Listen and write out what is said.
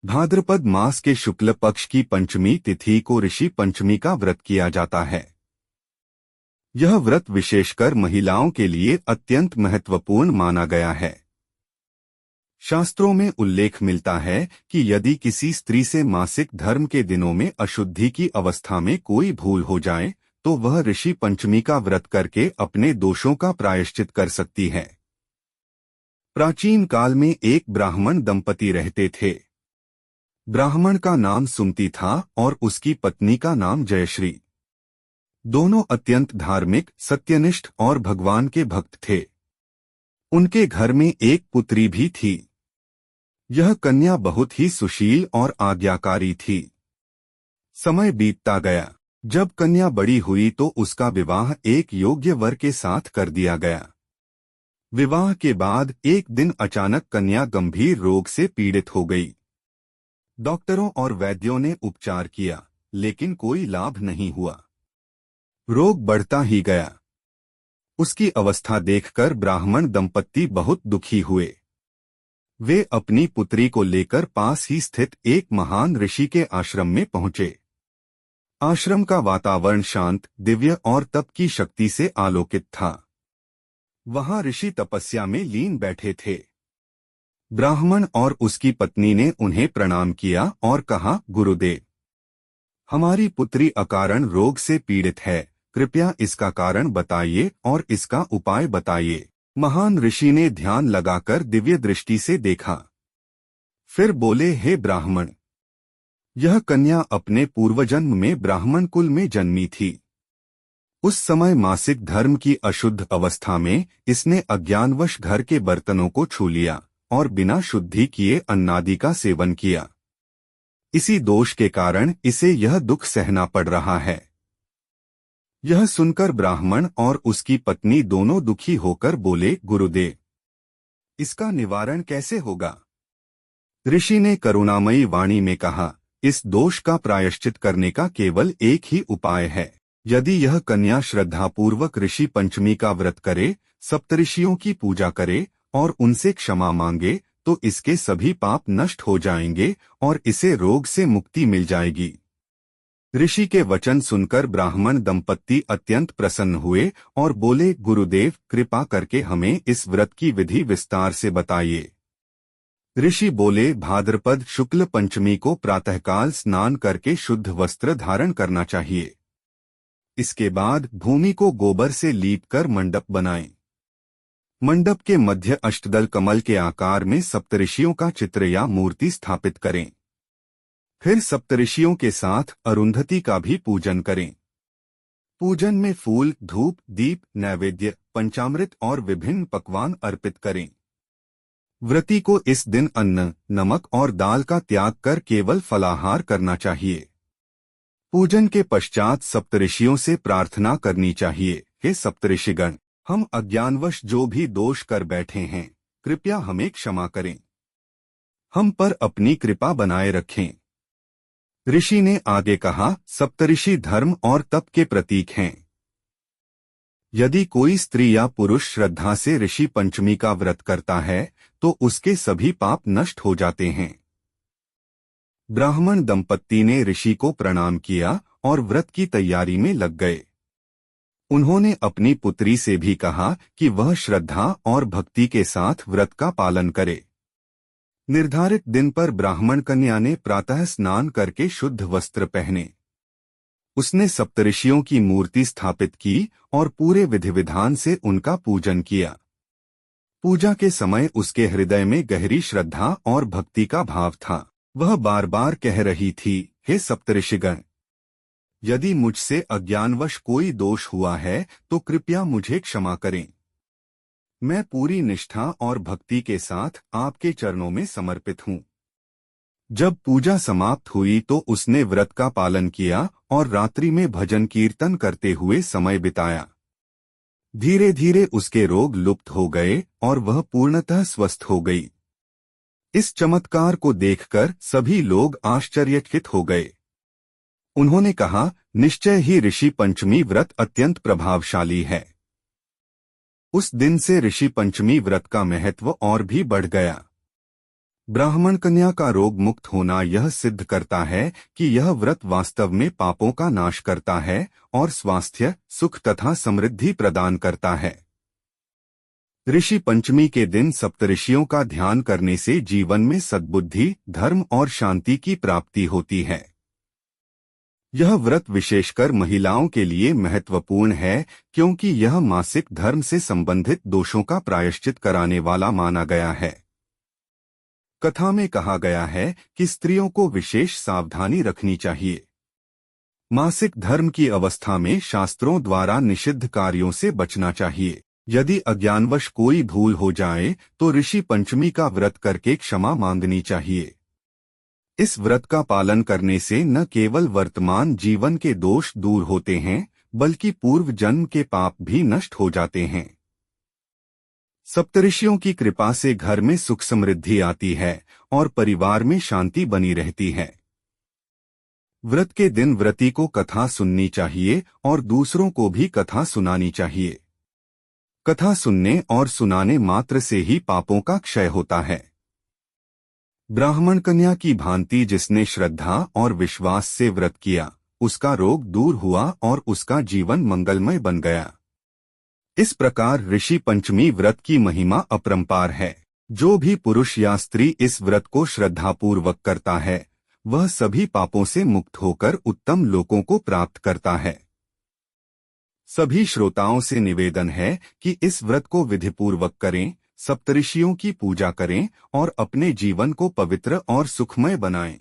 भाद्रपद मास के शुक्ल पक्ष की पंचमी तिथि को ऋषि पंचमी का व्रत किया जाता है। यह व्रत विशेषकर महिलाओं के लिए अत्यंत महत्वपूर्ण माना गया है। शास्त्रों में उल्लेख मिलता है कि यदि किसी स्त्री से मासिक धर्म के दिनों में अशुद्धि की अवस्था में कोई भूल हो जाए तो वह ऋषि पंचमी का व्रत करके अपने दोषों का प्रायश्चित कर सकती है। प्राचीन काल में एक ब्राह्मण दंपति रहते थे। ब्राह्मण का नाम सुमति था और उसकी पत्नी का नाम जयश्री। दोनों अत्यंत धार्मिक, सत्यनिष्ठ और भगवान के भक्त थे। उनके घर में एक पुत्री भी थी। यह कन्या बहुत ही सुशील और आज्ञाकारी थी। समय बीतता गया। जब कन्या बड़ी हुई तो उसका विवाह एक योग्य वर के साथ कर दिया गया। विवाह के बाद एक दिन अचानक कन्या गंभीर रोग से पीड़ित हो गई। डॉक्टरों और वैद्यों ने उपचार किया, लेकिन कोई लाभ नहीं हुआ। रोग बढ़ता ही गया। उसकी अवस्था देखकर ब्राह्मण दंपत्ति बहुत दुखी हुए। वे अपनी पुत्री को लेकर पास ही स्थित एक महान ऋषि के आश्रम में पहुंचे। आश्रम का वातावरण शांत, दिव्य और तप की शक्ति से आलोकित था। वहां ऋषि तपस्या में लीन बैठे थे। ब्राह्मण और उसकी पत्नी ने उन्हें प्रणाम किया और कहा, गुरुदेव, हमारी पुत्री अकारण रोग से पीड़ित है, कृपया इसका कारण बताइए और इसका उपाय बताइए। महान ऋषि ने ध्यान लगाकर दिव्य दृष्टि से देखा। फिर बोले, हे ब्राह्मण, यह कन्या अपने पूर्वजन्म में ब्राह्मण कुल में जन्मी थी। उस समय मासिक धर्म की अशुद्ध अवस्था में इसने अज्ञानवश घर के बर्तनों को छू लिया और बिना शुद्धि किए अन्नादि का सेवन किया। इसी दोष के कारण इसे यह दुख सहना पड़ रहा है। यह सुनकर ब्राह्मण और उसकी पत्नी दोनों दुखी होकर बोले, गुरुदेव, इसका निवारण कैसे होगा? ऋषि ने करुणामयी वाणी में कहा, इस दोष का प्रायश्चित करने का केवल एक ही उपाय है। यदि यह कन्या श्रद्धापूर्वक ऋषि पंचमी का व्रत करे, सप्तऋषियों की पूजा करे और उनसे क्षमा मांगे तो इसके सभी पाप नष्ट हो जाएंगे और इसे रोग से मुक्ति मिल जाएगी। ऋषि के वचन सुनकर ब्राह्मण दंपत्ति अत्यंत प्रसन्न हुए और बोले, गुरुदेव, कृपा करके हमें इस व्रत की विधि विस्तार से बताइए। ऋषि बोले, भाद्रपद शुक्ल पंचमी को प्रातःकाल स्नान करके शुद्ध वस्त्र धारण करना चाहिए। इसके बाद भूमि को गोबर से लीपकर मंडप बनाएं। मंडप के मध्य अष्टदल कमल के आकार में सप्तऋषियों का चित्र या मूर्ति स्थापित करें। फिर सप्तऋषियों के साथ अरुंधति का भी पूजन करें। पूजन में फूल, धूप, दीप, नैवेद्य, पंचामृत और विभिन्न पकवान अर्पित करें। व्रती को इस दिन अन्न, नमक और दाल का त्याग कर केवल फलाहार करना चाहिए। पूजन के पश्चात सप्तऋषियों से प्रार्थना करनी चाहिए, हे सप्तऋषिगण, हम अज्ञानवश जो भी दोष कर बैठे हैं, कृपया हमें क्षमा करें। हम पर अपनी कृपा बनाए रखें। ऋषि ने आगे कहा, सप्तऋषि धर्म और तप के प्रतीक हैं। यदि कोई स्त्री या पुरुष श्रद्धा से ऋषि पंचमी का व्रत करता है तो उसके सभी पाप नष्ट हो जाते हैं। ब्राह्मण दंपत्ति ने ऋषि को प्रणाम किया और व्रत की तैयारी में लग गए। उन्होंने अपनी पुत्री से भी कहा कि वह श्रद्धा और भक्ति के साथ व्रत का पालन करे। निर्धारित दिन पर ब्राह्मण कन्या ने प्रातः स्नान करके शुद्ध वस्त्र पहने। उसने सप्तऋषियों की मूर्ति स्थापित की और पूरे विधि विधान से उनका पूजन किया। पूजा के समय उसके हृदय में गहरी श्रद्धा और भक्ति का भाव था। वह बार बार कह रही थी, हे सप्तऋषिगण, यदि मुझसे अज्ञानवश कोई दोष हुआ है तो कृपया मुझे क्षमा करें। मैं पूरी निष्ठा और भक्ति के साथ आपके चरणों में समर्पित हूँ। जब पूजा समाप्त हुई तो उसने व्रत का पालन किया और रात्रि में भजन कीर्तन करते हुए समय बिताया। धीरे धीरे उसके रोग लुप्त हो गए और वह पूर्णतः स्वस्थ हो गई। इस चमत्कार को देखकर सभी लोग आश्चर्यचकित हो गए। उन्होंने कहा, निश्चय ही ऋषि पंचमी व्रत अत्यंत प्रभावशाली है। उस दिन से ऋषि पंचमी व्रत का महत्व और भी बढ़ गया। ब्राह्मण कन्या का रोग मुक्त होना यह सिद्ध करता है कि यह व्रत वास्तव में पापों का नाश करता है और स्वास्थ्य, सुख तथा समृद्धि प्रदान करता है। ऋषि पंचमी के दिन सप्तऋषियों का ध्यान करने से जीवन में सद्बुद्धि, धर्म और शांति की प्राप्ति होती है। यह व्रत विशेषकर महिलाओं के लिए महत्वपूर्ण है क्योंकि यह मासिक धर्म से संबंधित दोषों का प्रायश्चित कराने वाला माना गया है। कथा में कहा गया है कि स्त्रियों को विशेष सावधानी रखनी चाहिए। मासिक धर्म की अवस्था में शास्त्रों द्वारा निषिद्ध कार्यों से बचना चाहिए। यदि अज्ञानवश कोई भूल हो जाए तो ऋषि पंचमी का व्रत करके क्षमा मांगनी चाहिए। इस व्रत का पालन करने से न केवल वर्तमान जीवन के दोष दूर होते हैं बल्कि पूर्व जन्म के पाप भी नष्ट हो जाते हैं। सप्तऋषियों की कृपा से घर में सुख समृद्धि आती है और परिवार में शांति बनी रहती है। व्रत के दिन व्रती को कथा सुननी चाहिए और दूसरों को भी कथा सुनानी चाहिए। कथा सुनने और सुनाने मात्र से ही पापों का क्षय होता है। ब्राह्मण कन्या की भांति जिसने श्रद्धा और विश्वास से व्रत किया, उसका रोग दूर हुआ और उसका जीवन मंगलमय बन गया। इस प्रकार ऋषि पंचमी व्रत की महिमा अपरंपार है। जो भी पुरुष या स्त्री इस व्रत को श्रद्धापूर्वक करता है, वह सभी पापों से मुक्त होकर उत्तम लोकों को प्राप्त करता है। सभी श्रोताओं से निवेदन है कि इस व्रत को विधिपूर्वक करें, सप्तऋषियों की पूजा करें और अपने जीवन को पवित्र और सुखमय बनाएं।